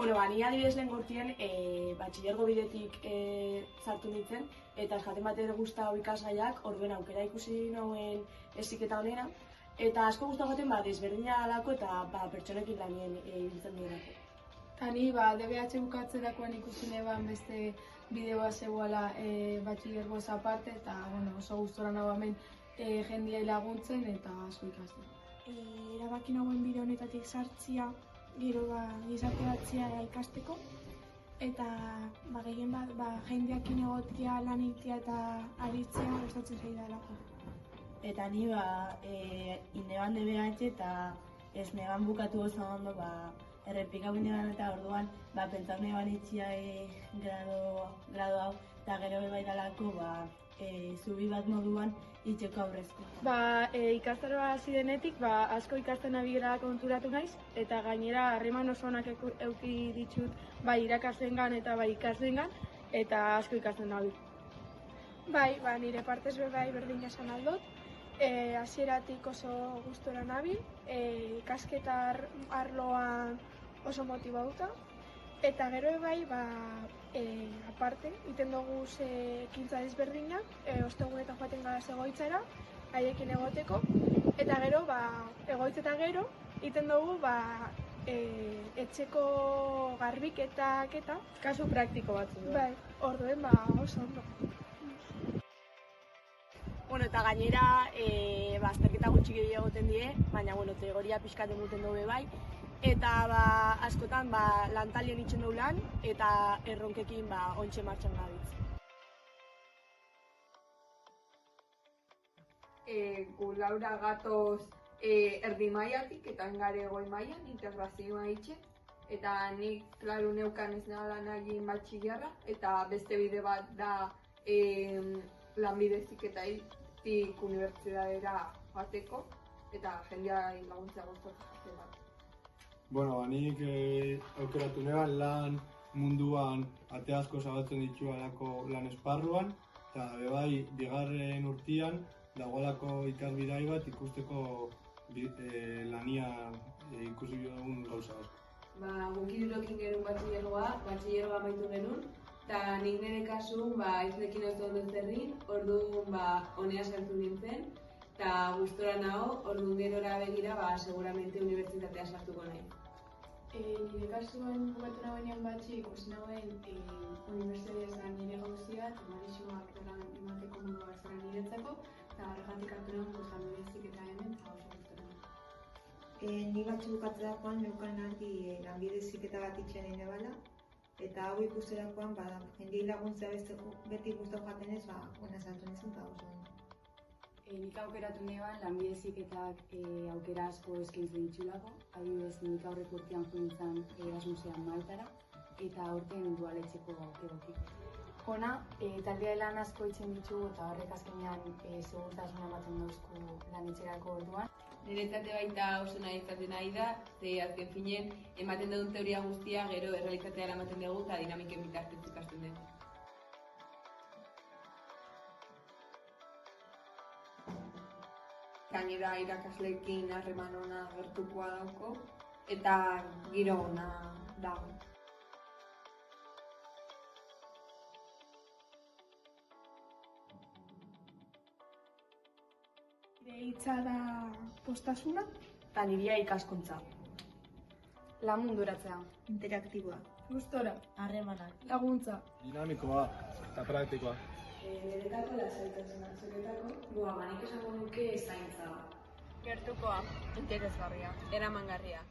Ni adibidez lehen gortien batxilergo bidetik sartu nintzen, eta jaten bat ere guztau ikasgaiak, orduen aukera ikusi nauen heziketa honera, eta asko guztau jaten desberdina dalako eta pertsonekin lanien ibiltzen direlako. Eta ni DBH bukatzerakoan ikusi neban beste bideoa zegoela batxilergoz aparte, eta oso gustora nago hemen jendeai laguntzen eta asko ikasten. Erabaki nagoen bide honetatik sartzia, gero gizarteratzea ikasteko, eta gehien bat jendeakin egotia, lan egitea eta aritzea gustatzen zaidalako. Eta ni neban DBH eta ez neban bukatu oso ondo errepika binean eta orduan pentsau neban itxia grado hau, eta gero bai dalako zubi bat moduan itxeko aurrezko. Ikastaroa hasi denetik asko ikasten abigera konturatu naiz, eta gainera harreman oso onak eduki ditut irakaslengan eta ikaslengan, eta asko ikasten nabil. Nire partez berdin esan aldot. Hasieratik oso gustora nabil, ikasketa arloa oso motibauta, eta gero aparte, iten dugu ekintza desberdinak, ostegunetan joaten gara egoitzara, haiekin egoteko, eta gero, egoitz eta gero, iten dugu etxeko garbiketak eta kasu praktiko batzu. Orduen oso ondo. Eta gainera, azterketa gutxi gehiago egoten die, baina teoria pixkaten duten dugu bai, eta askotan lantalien itxen dugu lan, eta erronkekin ontxe martxan gabitz. Gu Laura gatoz erdi mailatik eta engare goi mailan, integrazioa itxe, eta nik klaru neukan ez nela nahi batxilerra, eta beste bide bat da lanbide heziketatik unibertsitatera joateko, eta jendea laguntzea gustatzen bat. Nik aukeratu neban lan munduan ate asko zabaltzen ditu alako lan esparruan, eta bigarren urtean dagoelako ikasbidai bat ikusteko lania ikusi dugun gauza asko. Guk hirurekin genuen batxilergoa amaitu genuen, eta nik nire kasu ez nekin oso ondo zerrin, orduan honea sartu nintzen, eta gustora nago, orduan gerora begira seguramente unibertsitatea sartuko nahi. Nire kasuan bukatu nagoenean batxi ikusi nagoen unibertsitatea nire gauzia, eta marixuak emateko modua zera niretzako, eta horregatik hartu nagoen lanbide heziketa hemen, eta oso gustora nago. Ni batxi bukatzerakoan neukan argi lanbide heziketa bat itxen egin ebala, eta hau ikusterakoan jendeei laguntzea beti gustau jaten ez, hona sartu nintzen eta oso ondo. Nik aukeratu neban lanbide heziketak aukera asko eskaintzen ditulako, adibidez nik aurreko urtean joan nintzen Erasmusean Maltara, eta aurten dualetxeko aukerotik. Hona, taldea lan asko itzen ditugu eta horrek azkenean segurtasuna ematen dauzku lan etxerako orduan. Niretzate baita oso nahi izaten nahi da, ze azken finen ematen duen teoria guztia gero errealitateara ematen dugu eta dinamiken bitartez ikasten dugu. Gainera irakasleekin harreman ona gertukoa dauko, eta giro ona dago. Nire hitza da postasuna. Eta nirea ikaskuntza. Lan munduratzea. Interaktiboa. Gustora. Harremanak. Laguntza. Dinamikoa eta praktikoa. Niretako lasaitasuna, zuretako, Nik esango nuke zaintza. Gertukoa. Interesgarria. Eramangarria.